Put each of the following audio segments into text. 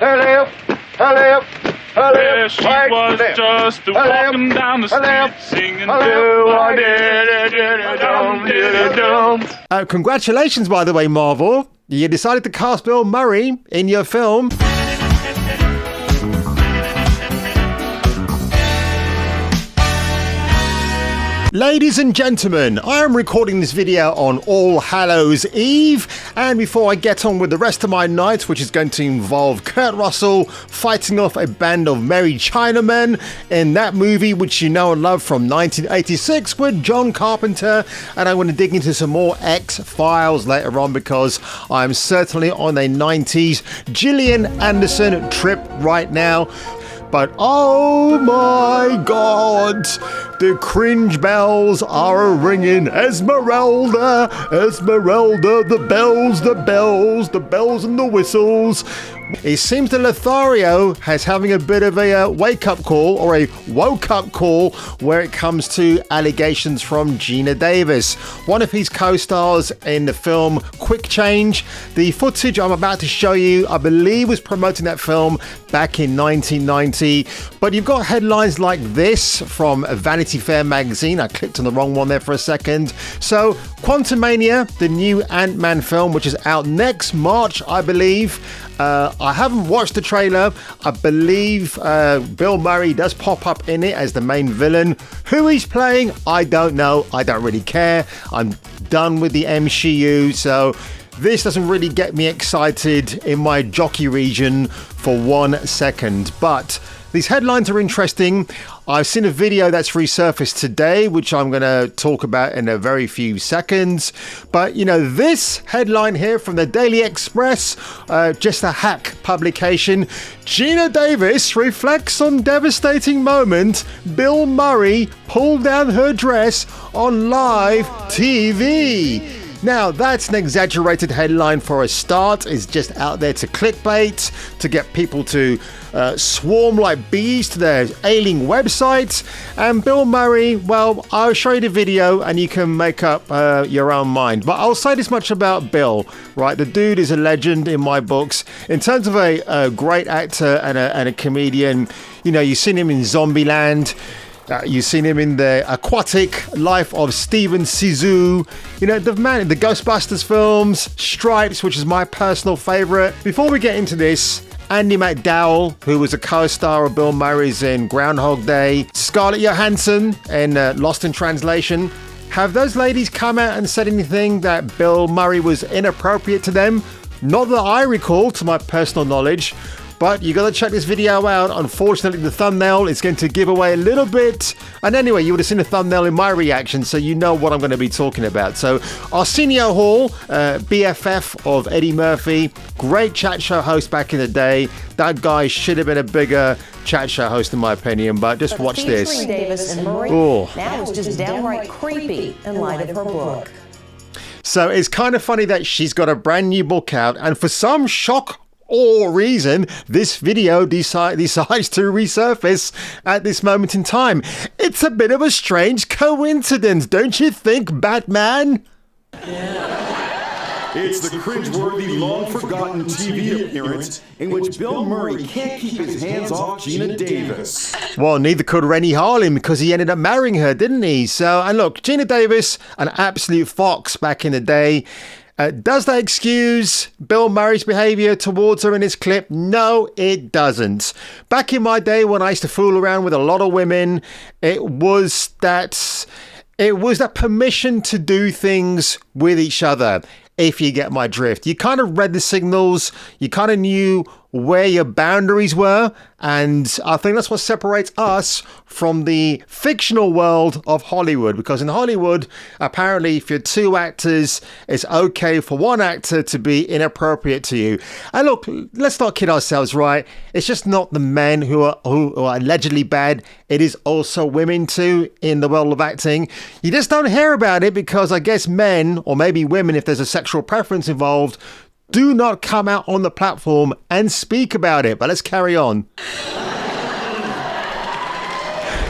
Yeah, she was just walking down the street singing Congratulations, by the way, Marvel. You decided to cast Bill Murray in your film. Ladies and gentlemen, I am recording this video on All Hallows Eve, and before I get on with the rest of my night, which is going to involve Kurt Russell fighting off a band of merry Chinamen in that movie which you know and love from 1986 with John Carpenter, and I'm going to dig into some more X-Files later on because I'm certainly on a 90s Gillian Anderson trip right now. But oh my God, the cringe bells are ringing. Esmeralda, Esmeralda, the bells, the bells, the bells and the whistles. It seems that Lothario has having a bit of a wake-up call or a woke-up call where it comes to allegations from Geena Davis, one of his co-stars in the film Quick Change. The footage I'm about to show you, I believe, was promoting that film back in 1990. But you've got headlines like this from Vanity Fair magazine. I clicked on the wrong one there for a second. So, Quantumania, the new Ant-Man film, which is out next March, I believe. I haven't watched the trailer. I believe Bill Murray does pop up in it as the main villain. Who he's playing, I don't know. I don't really care. I'm done with the MCU, so this doesn't really get me excited in my jockey region for 1 second. But these headlines are interesting. I've seen a video that's resurfaced today, which I'm going to talk about in a very few seconds. But, you know, this headline here from the Daily Express, just a hack publication. Geena Davis reflects on devastating moment. Bill Murray pulled down her dress on live TV. Now, that's an exaggerated headline for a start. It's just out there to clickbait, to get people to swarm like bees to their ailing websites. And Bill Murray, well, I'll show you the video and you can make up your own mind. But I'll say this much about Bill, right? The dude is a legend in my books. In terms of a great actor and a comedian, you know, you've seen him in Zombieland. You've seen him in the aquatic life of Steven Sisu. You know, the man in the Ghostbusters films, Stripes, which is my personal favorite. Before we get into this, Andy McDowell, who was a co-star of Bill Murray's in Groundhog Day, Scarlett Johansson in Lost in Translation. Have those ladies come out and said anything that Bill Murray was inappropriate to them? Not that I recall, to my personal knowledge. But you got to check this video out. Unfortunately, the thumbnail is going to give away a little bit. And anyway, you would have seen the thumbnail in my reaction, so you know what I'm going to be talking about. So Arsenio Hall, BFF of Eddie Murphy, great chat show host back in the day. That guy should have been a bigger chat show host in my opinion, but just watch this. Featuring Davis and Murray, now it's just downright creepy in light of her book. So it's kind of funny that she's got a brand new book out, and for some shock or reason, this video decides to resurface at this moment in time. It's a bit of a strange coincidence, don't you think, Batman? It's the cringeworthy, long-forgotten TV appearance in which Bill Murray can't keep his hands off Geena Davis. Well, neither could Rennie Harlin because he ended up marrying her, didn't he? So, and look, Geena Davis, an absolute fox back in the day. Does that excuse Bill Murray's behavior towards her in this clip? No, it doesn't. Back in my day when I used to fool around with a lot of women, it was that permission to do things with each other, if you get my drift. You kind of read the signals, you kind of knew where your boundaries were, and I think that's what separates us from the fictional world of Hollywood, because in Hollywood, apparently if you're two actors, it's okay for one actor to be inappropriate to you. And look, let's not kid ourselves, right? It's just not the men who are allegedly bad. It is also women too in the world of acting. You just don't hear about it because I guess men, or maybe women if there's a sexual preference involved, do not come out on the platform and speak about it. But let's carry on.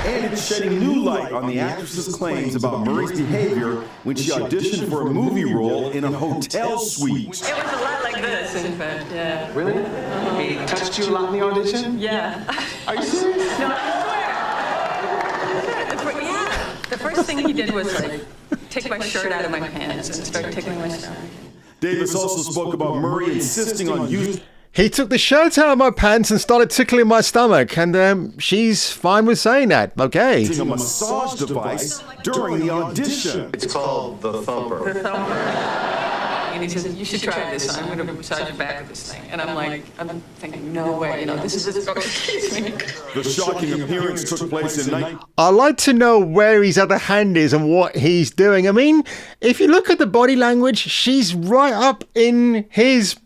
And it's shedding new light on the actress's claims about Murray's behavior when she auditioned for a movie role in a hotel suite. It was a lot like this, in fact, yeah. Really? He touched you a lot in the audition? Yeah. Are you serious? No, I swear. The first thing he did was like take my shirt out of my pants and start tickling my stomach. Davis also spoke about Murray insisting on using. He took the shirt out of my pants and started tickling my stomach, and she's fine with saying that. Okay. A massage device during the audition. It's called the thumper. The thumper. And he says, you should try this. I'm going to massage your back with this thing. And I'm thinking, no way, this is excuse me. The shocking appearance took place in night. I'd like to know where his other hand is and what he's doing. I mean, if you look at the body language, she's right up in his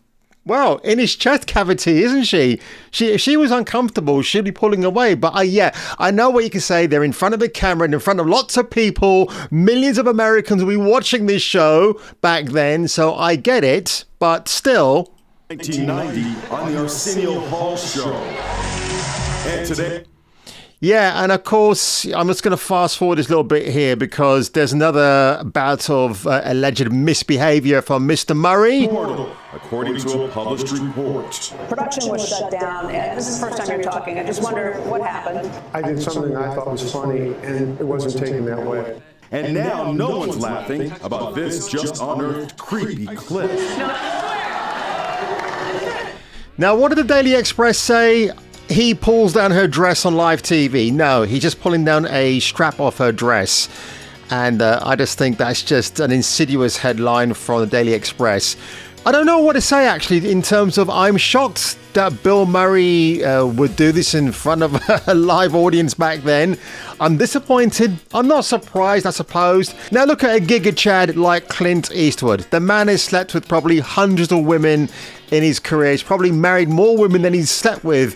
chest cavity, isn't she? If she was uncomfortable, she'd be pulling away. But I know what you can say. They're in front of the camera and in front of lots of people. Millions of Americans will be watching this show back then, so I get it. But still. 1990 on the Arsenio Hall show. And today. Yeah, and of course, I'm just going to fast forward this little bit here because there's another bout of alleged misbehavior from Mr. Murray. According to a published report. Production was shut down. This is the first time you're talking. I just wonder what happened. I did something I thought was funny, and it wasn't taken that way. And now no one's laughing about this just unearthed creepy clip. Now, what did the Daily Express say? He pulls down her dress on live TV. No, he's just pulling down a strap off her dress. And I just think that's just an insidious headline from the Daily Express. I don't know what to say, actually, in terms of I'm shocked that Bill Murray would do this in front of a live audience back then. I'm disappointed. I'm not surprised, I suppose. Now look at a Giga Chad like Clint Eastwood. The man has slept with probably hundreds of women in his career. He's probably married more women than he's slept with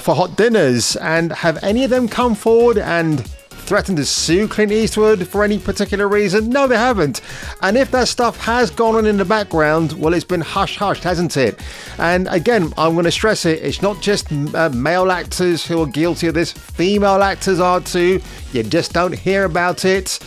for hot dinners. And have any of them come forward and threatened to sue Clint Eastwood for any particular reason? No, they haven't. And if that stuff has gone on in the background, well, it's been hush-hushed, hasn't it? And again, I'm going to stress it, it's not just male actors who are guilty of this. Female actors are too. You just don't hear about it.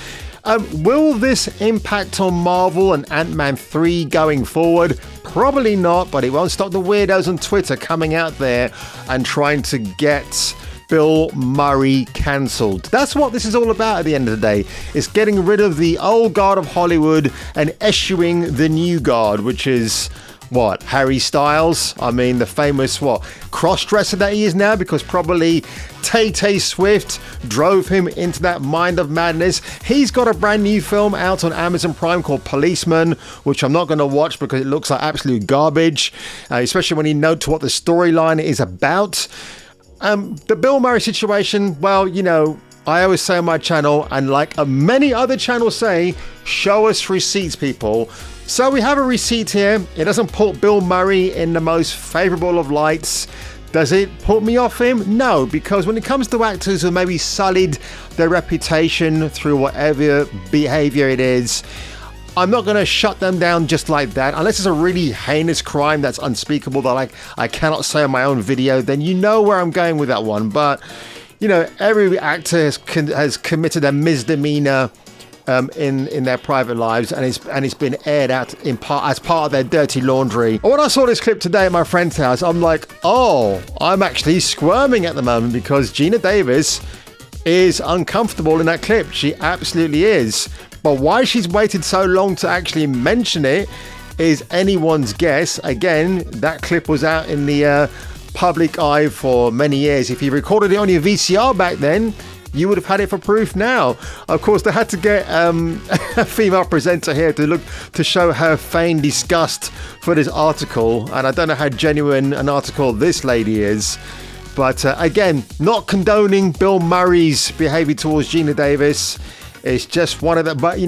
Will this impact on Marvel and Ant-Man 3 going forward? Probably not, but it won't stop the weirdos on Twitter coming out there and trying to get Bill Murray cancelled. That's what this is all about at the end of the day. It's getting rid of the old guard of Hollywood and eschewing the new guard, which is what? Harry Styles? I mean, the famous, cross-dresser that he is now, because probably Tay-Tay Swift drove him into that mind of madness. He's got a brand new film out on Amazon Prime called Policeman, which I'm not going to watch because it looks like absolute garbage, especially when you note what the storyline is about. The Bill Murray situation, well, I always say on my channel, and like many other channels say, show us receipts, people. So we have a receipt here. It doesn't put Bill Murray in the most favorable of lights. Does it put me off him? No, because when it comes to actors who maybe sullied their reputation through whatever behavior it is, I'm not going to shut them down just like that. Unless it's a really heinous crime that's unspeakable that I cannot say on my own video, then you know where I'm going with that one. But, every actor has committed a misdemeanor in their private lives, and it's been aired out as part of their dirty laundry. When I saw this clip today at my friend's house, I'm like, I'm actually squirming at the moment because Geena Davis is uncomfortable in that clip. She absolutely is. But why she's waited so long to actually mention it is anyone's guess. Again, that clip was out in the public eye for many years. If you recorded it on your VCR back then, you would have had it for proof now. Of course, they had to get a female presenter here to show her feigned disgust for this article. And I don't know how genuine an article this lady is. But again, not condoning Bill Murray's behavior towards Geena Davis. It's just one of the, but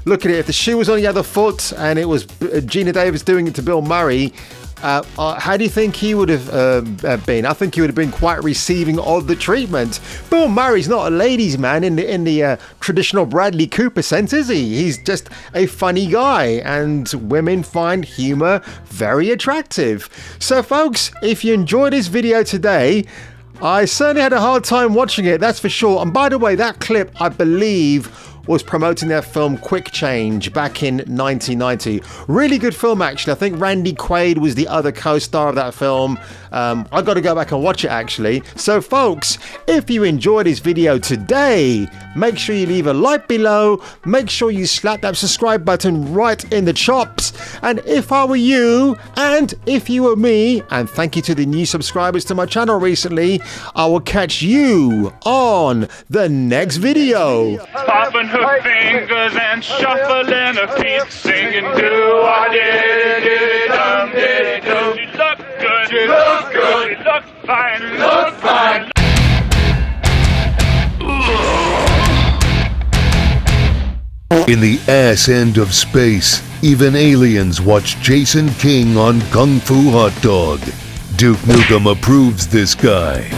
look at it. If the shoe was on the other foot and it was Geena Davis doing it to Bill Murray, how do you think he would have been? I think he would have been quite receiving of the treatment. Bill Murray's not a ladies' man in the traditional Bradley Cooper sense, is he? He's just a funny guy, and women find humor very attractive. So, folks, if you enjoyed this video today, I certainly had a hard time watching it, that's for sure. And by the way, that clip, I believe, was promoting their film Quick Change back in 1990. Really good film, actually. I think Randy Quaid was the other co-star of that film. I got to go back and watch it, actually. So, folks, if you enjoyed this video today, make sure you leave a like below. Make sure you slap that subscribe button right in the chops. And if I were you, and if you were me, and thank you to the new subscribers to my channel recently, I will catch you on the next video. Popping her fingers and shuffling her feet, singing do-a-dee-dee-dum-dee-dum. She look good, she look good, she look fine, look fine. In the ass end of space, even aliens watch Jason King on Kung Fu Hot Dog. Duke Nukem approves this guy.